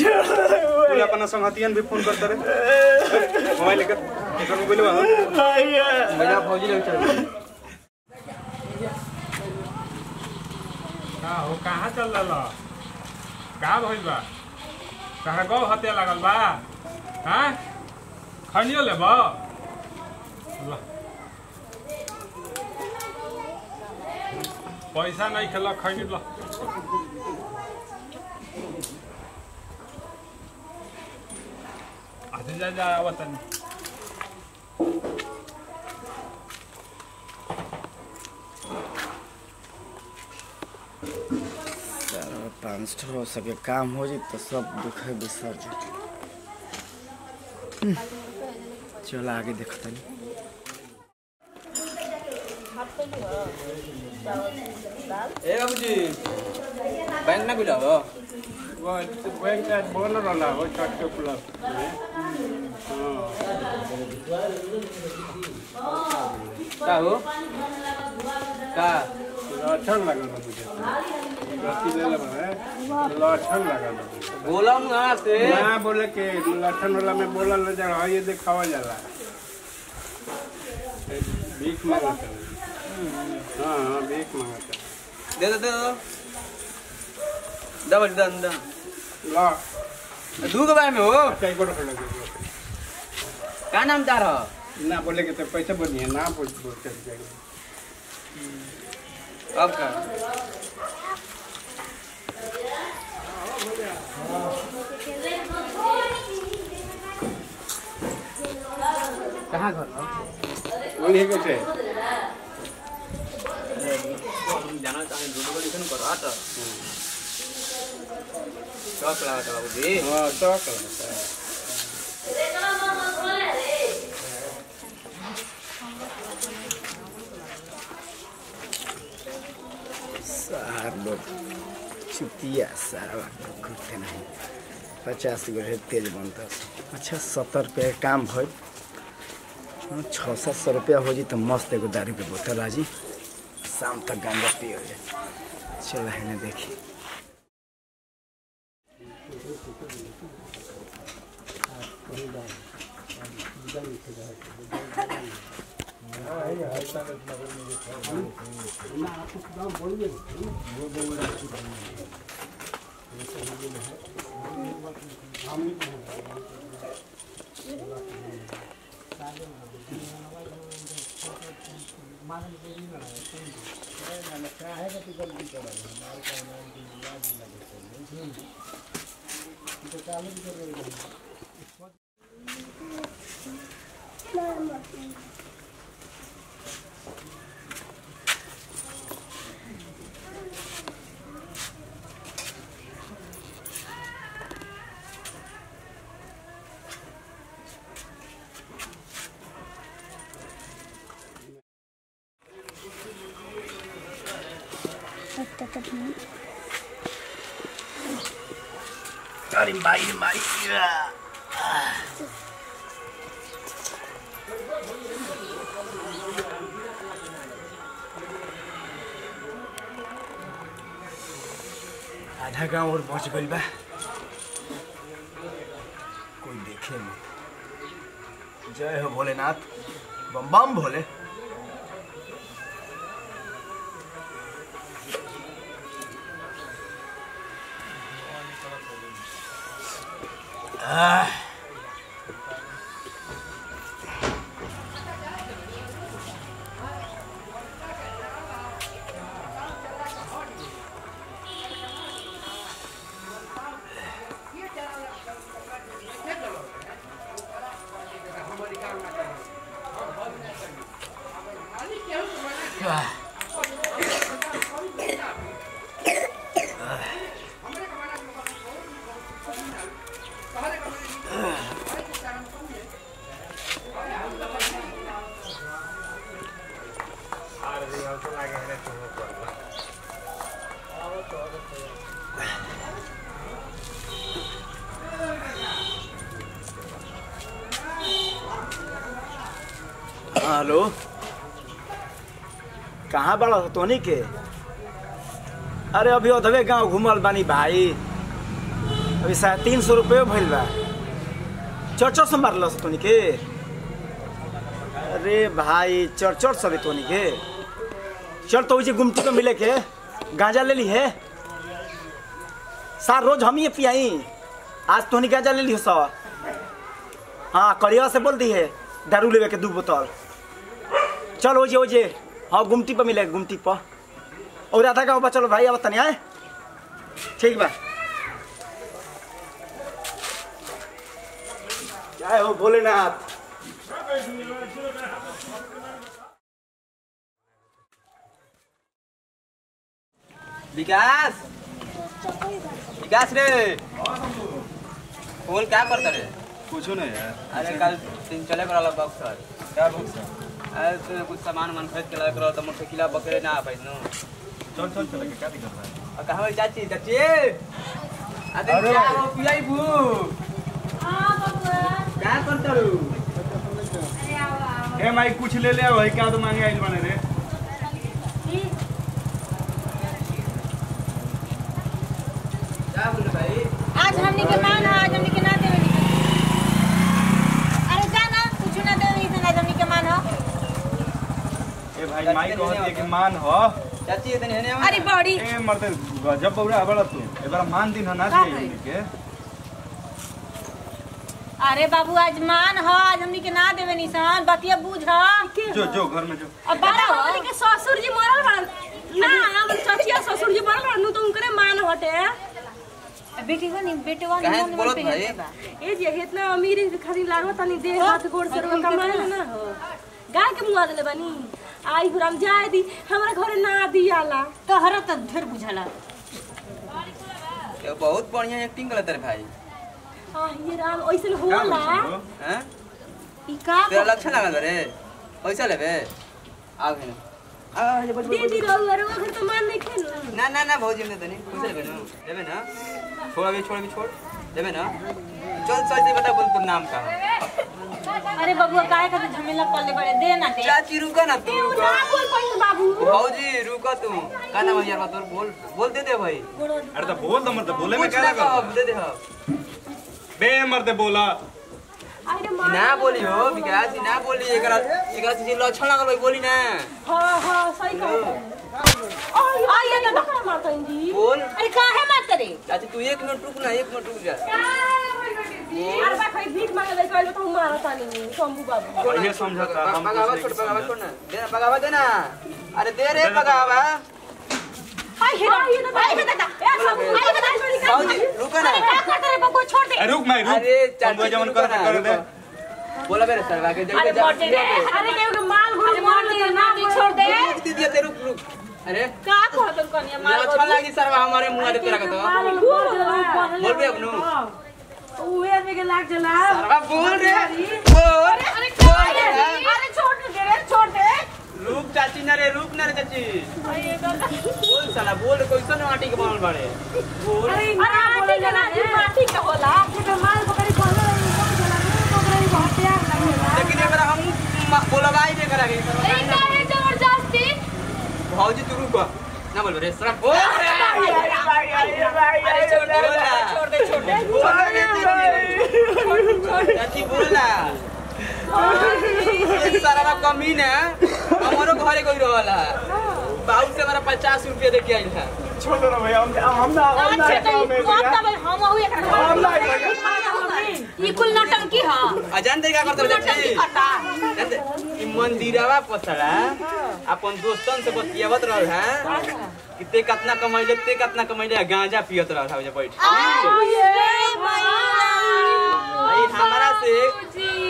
तू अपना संगतियन भी फोन करता रे मोबाइल लेकर एकर मोबाइल वहां मेरा फौजी लग चल हां हो कहां चल रहल का भइल बा कहां गौ हत्या लागल बा हां खनियो लेबा पैसा नहीं खेला खैनी ला आते जा जा वतन 500 हो सके काम हो जी तो सब दुख है बिसर जी। चलो आगे देखते हैं। ए बाबूजी बैंक ना खुला हो वो बैंक का बोल रहा हो चट के प्लस का हो का अच्छा लगा मुझे रस्सी ले ले है अच्छा लगा बोला ना से ना बोले के लठन वाला में बोला ले जा ये दिखावा जाला भीख मांगता हां हां भीख मांगता दे दे दबा दन दन ला दू के बारे में हो कई को रख लगे का नाम तार हो ना बोले के तो पैसे बनिए ना बोल के अब का कहाँ घर वही कैसे जाना चाहे दूसरा करो आता चौक लगा था बाबूजी हाँ चौक लगता है सार लोग चुतिया सारा करते नहीं 50 गो तेज बनता। अच्छा 70 रुपये काम भर 600-700 रुपया हो जी तो मस्त एगो दारू के बोतल आजी शाम तक गांजा पिए हो जाए। चल है ना देखी अरे माई आधा गांव और पहुंच गई बा कोई देखे नहीं। जय हो भोलेनाथ बम बम भोले। हेलो कहाँ बड़ा हो तोनी के? अरे अभी अधवे गांव घूमल बानी भाई। अभी 350 रुपये भइल बा। चौचर से मारल तोनी के। अरे भाई चौचर सब तोनी के। चल तो उसे गुमटी को मिले के गांजा ले ली है। सार रोज हम ही पियाई, आज तोनी गांजा ले ली सौ। हाँ कड़िया से बोल दी है दारू लेवे के 2 बोतल। चल ओजे हाँ गुमटी पर मिले, गुमटी पर। और आधा का चलो भाई अब तनिया है ठीक बा। क्या हो भोलेनाथ। विकास विकास रे फोन क्या करता रे? कुछ नहीं यार। अरे कल दिन चले करा बक्सर। क्या बुक है? अरे तो कुछ सामान खरीद के लाया करो तो मोटरसाइकिल बकरे ना आ पाई नो। चल चल चल क्या दिक्कत है? और कहाँ चाची चाची अरे क्या हो पिलाई बू? हां बाबू क्या करता रू? अरे आओ ए माई कुछ ले ले भाई, क्या तो मांगे आइल बने रे। क्या बोल भाई? आज हमनी के मान है, आज हमनी के ना देवे। अरे जाना कुछ ना देवे इतना हमनी के मान है। ए भाई माई कहत है कि मान हो। चाची इतने है अरे बड़ी ए मरते गजब बौरा बड़ा तू। एबार मान दिन ना दिए के। अरे बाबू आज मान है, आज हमनी के ना देवे निशान बतिया बुझ। जो घर में जो। अब बड़ा हमनी के ससुर जी मरल बा ना, हम चचिया ससुर जी मरल बा नु तो उनकरे मान हटे। बेटीवा कहाँ से बोलत भाई? ए जे इतना अमीर खाली लागत तनी देह हाथ गोड़ से रोज कमाए ना हो। गाय के मुआ देले बानी। आई गुराम जाए दी हमरा घरे ना दियाला। तोहरा तो ढेर बुझाला। ये बहुत बढ़िया एक्टिंग करत रे भाई। आ ये राम ओइसन होला। हैं? ई का तेरा लक्षण लागल रे। पैसा लेबे? आओ हेने। आ ये बच दीदी रउआ घर तो मान नहीं खेल। ना भौजी ने तनी पैसा लेबे ना? लेबे ना? छोड़ लेबे ना? चल सच से बता बोल तोर नाम का। अरे बबुआ काहे का झमेला पल्ले बड़े दे ना दे। चाची रुका ना तू रुका। ना बोल पहिन बाबू। भौजी रुका तू। का नाम है यार तोर? बोल दे दे भाई। अरे तो बोल तो मत बोले में क्या लगा? दे दे हां। बे मरते बोला। अरे मां ना बोली हो विकास, ना बोली एकरा से लक्षण लागल भाई बोली ना। हां सही कह। आ ये ना मारता इंजी। बोल। अरे काहे मत करे। चाची तू 1 मिनट रुक ना, 1 मिनट रुक जा। अरे बा खाई भीख मांगे ले कहले तो मारता नहीं शंभू बाबू। ये समझता हम पगावा छोड़ ना। दे ना पगावा दे ना। अरे दे रे पगावा। आई हे दादा ए सब आई बता भौजी रुका ना। क्या करते रे बबुआ छोड़ दे। रुक माई रुक। अरे हम वो जमन कर दे। बोला बेरे सरवा के अरे मोटे रे अरे के माल गुरु मार दे ना छोड़ दे। दीदी ते रुक। अरे का कहत कनिया मार अच्छा लागी सरवा हमारे मुंह दे तेरा का तो। बोल बे अपनो। उहे में के लाग जला। सरवा बोल रे। बोल। अरे छोड़ दे रुक चाची ना रे चाची। बोल साला बोल कैसन आटी के बनल बाड़े। बोल। अरे आटी के ना माटी के होला। के माल बकरी बोला बकरी बहुत यार लगेला। लेकिन एकरा हम बोलबाई दे करा के ए काहे जबरदस्ती। भौजी तू रुक ना बोल रे सरवा बोल। अरे छोड़ दे। चाची बोला। सारा कमी ना हमारो घरे कोई रहला। बाबू से हमारा 50 रुपया दे के आइल था। छोड़ दो ना भैया, हम ना अच्छा तो हम हुई ये कुल नौटंकी हां। अजान दे क्या करत नौटंकी करता। ई मंदिरवा पसड़ा अपन दोस्तन से बतियावत रहल है कि ते कितना कमाइले गांजा पियत रहल है बैठ। आई हमारा से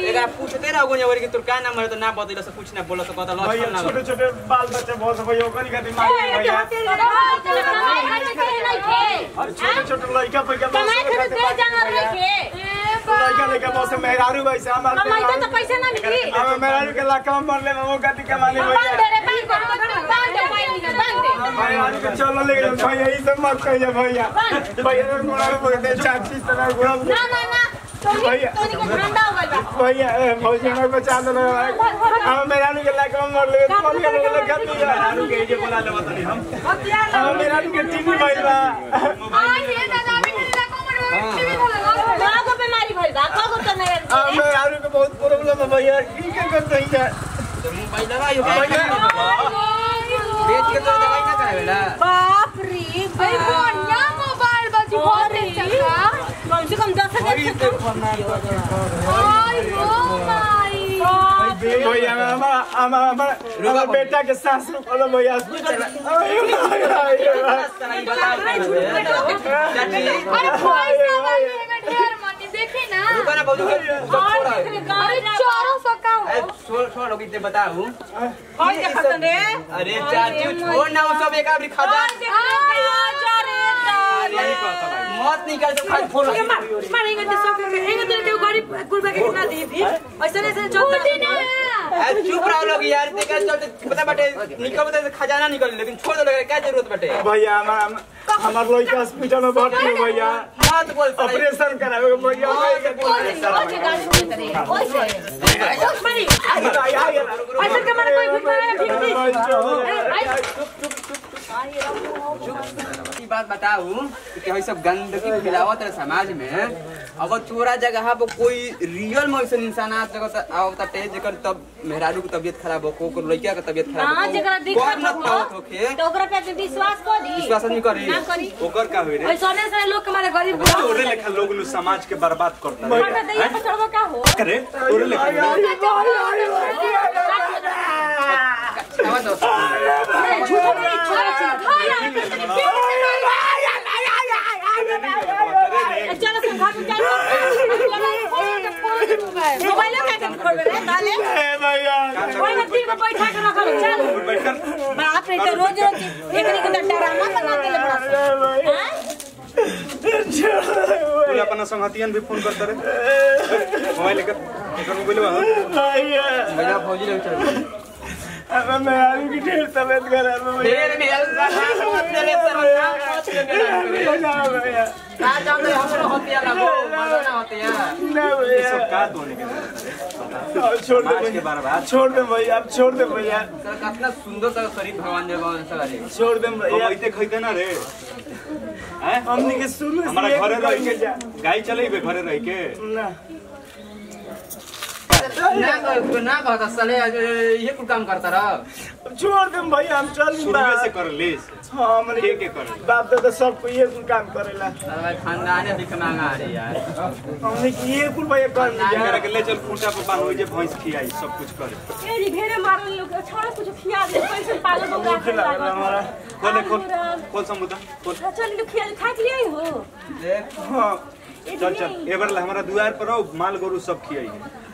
एकरा पूछते ना गोनिया के तोर का नाम है तो ना बतैला से कुछ ना बोला तो कहता भैया लक्षण ना। छोटे बाल बच्चे बहुत है भैया, ओकनी का दिमाग में भैया। और छोटे लड़का पैका कमाई कर दे जाना रहे के लड़का बहुत मेहरारू वैसे हमार कमाई तो पैसा ना मिली। हम मेहरारू के लाख में मर ले वो गति कमा ले भैया। बांध दे रे बांध दे मेहरारू के चलो ले भैया, ई सब मत कहिए भैया। भैया रे मोरा बोलते चाची तरह गुड़ा ना भैया तो के ठंडा हो गइल बा। भैया भौजी ने बचा दे हम मेहरारू के लाख में मर ले कौन के लोग गति मेहरारू के जे बोला लेवा तनी हम मेहरारू के टीवी भइल बा। आई हे दादा भी तेरा को मर हमें आलू के बहुत प्रॉब्लम है भैया की क्या करते हैं मोबाइल लगा यो बेच के तो दवाई ना करे बेटा बाप रे भाई बढ़िया मोबाइल बाजी बहुत अच्छा कम से कम 10,000 से कम आई हो माई भैया हमारा बेटा के सास बोलो भैया अरे पैसा वाले ढेर मनी देखे ना रुको ना बाबू अरे 400 का हो छोड़ लोग बताऊं और क्या खतन रे अरे चाची छोड़ ना वो सब एक आदमी खजा मत निकल तो खाली फोन मारेंगे तो सब कहेंगे तो के गरीब गुरबा के कितना दी थी ऐसे नहीं चलता चुप रहो लोग यार देखा चलते पता बटे निकल बता खजाना निकल लेकिन छोड़ दो क्या जरूरत बटे भैया हमार लड़का हॉस्पिटल में भर्ती है भैया मत बोल ऑपरेशन करावे भैया ऐसा के मारे कोई की बात बताऊं कि ये सब गंदगी फैलावत है समाज में अगर चोरा जगह पर कोई रियल में ऐसा इंसान आवता है जेकर तब मेहरारू की तबीयत खराब हो को लड़का का तबीयत खराब हां जेकरा दिक्कत हो तो ओकरा पे विश्वास कर दी विश्वास नहीं करी ओकर का होई रे ऐसा नहीं लोग के मारे गरीब तोरे लेखा लोग समाज के बर्बाद करता है मार दे ये पचड़वा का हो करे तोरे लेखा चलो संघा में चल मोबाइल का के खोल रे डाले भैया कोई मत में बैठा के रख चल बाप रे तो रोज रोज एकनी के डरामा बना के ले बड़ा पूरे अपना संगतियन भी फोन करते रे मोबाइल लेकर मोबाइल भैया फौजी लोग चल अब मैं आलू की ढेर तबीयत खराब है ढेर में चले भैया का जाने हमरो होतिया लगो मजा ना होतिया ना भैया सब का धोने के छोड़ दे के बर्बाद छोड़ दे भैया अब छोड़ दे भैया सर कितना सुंदर सा शरीर भगवान जब सर छोड़ दे भैया इते खइते ना रे हैं हमनी के शुरू से हमारा घरे रह के जा गाय चलेबे घरे रह के ना ना कहता साले ये कुल काम करता रह छोड़ दे भैया हम चल शुरू से कर ले हां हमरे के कर बाप दादा सब को ये कुल काम करेला सर भाई खानदान है दिख मांगा रे यार हमने की ये कुल भैया कर करा के ले चल खूंटा पे बांध जे भैंस खियाई सब कुछ करे ए ढेरे मारन लोग छोड़ा कुछ खिया दे पैसे पागल बंगा हमारा खोल समुद्र खोल चल लोग खिया खा के लिए हो देख हां चल एबर हमारा दुआर पर आओ माल गोरु सब खियाई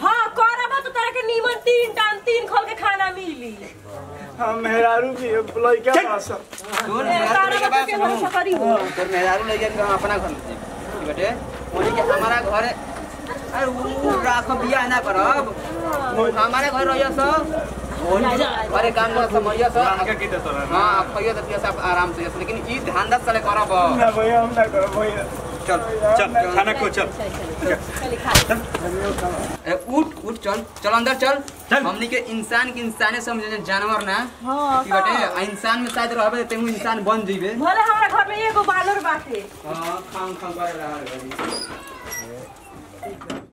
हां करबा तो तारा के नीमन 3 खोल के खाना मिली हम मेहरारू की लड़का पास तोर मेहरारू के बात सुनो तोर मेहरारू ले जाके हम अपना घर ठीक बेटे ओनी के हमारा घर अरे वो राखो बिया ना करब हमारे घर रहियो सब अरे काम न समझियो सब का के तोरा हां खइयो त सब आराम से लेकिन ई ध्यान दस चले करब ना भैया हम ना करो भैया चल खाना खो चल उठ चल अंदर चल हमनी के इंसान के इंसाने समझे जानवर ना हां की बेटे इंसान में शायद रहबे ते इंसान बन जइबे भले हमरा घर में एगो बानर बाटे हां खाम करे रहा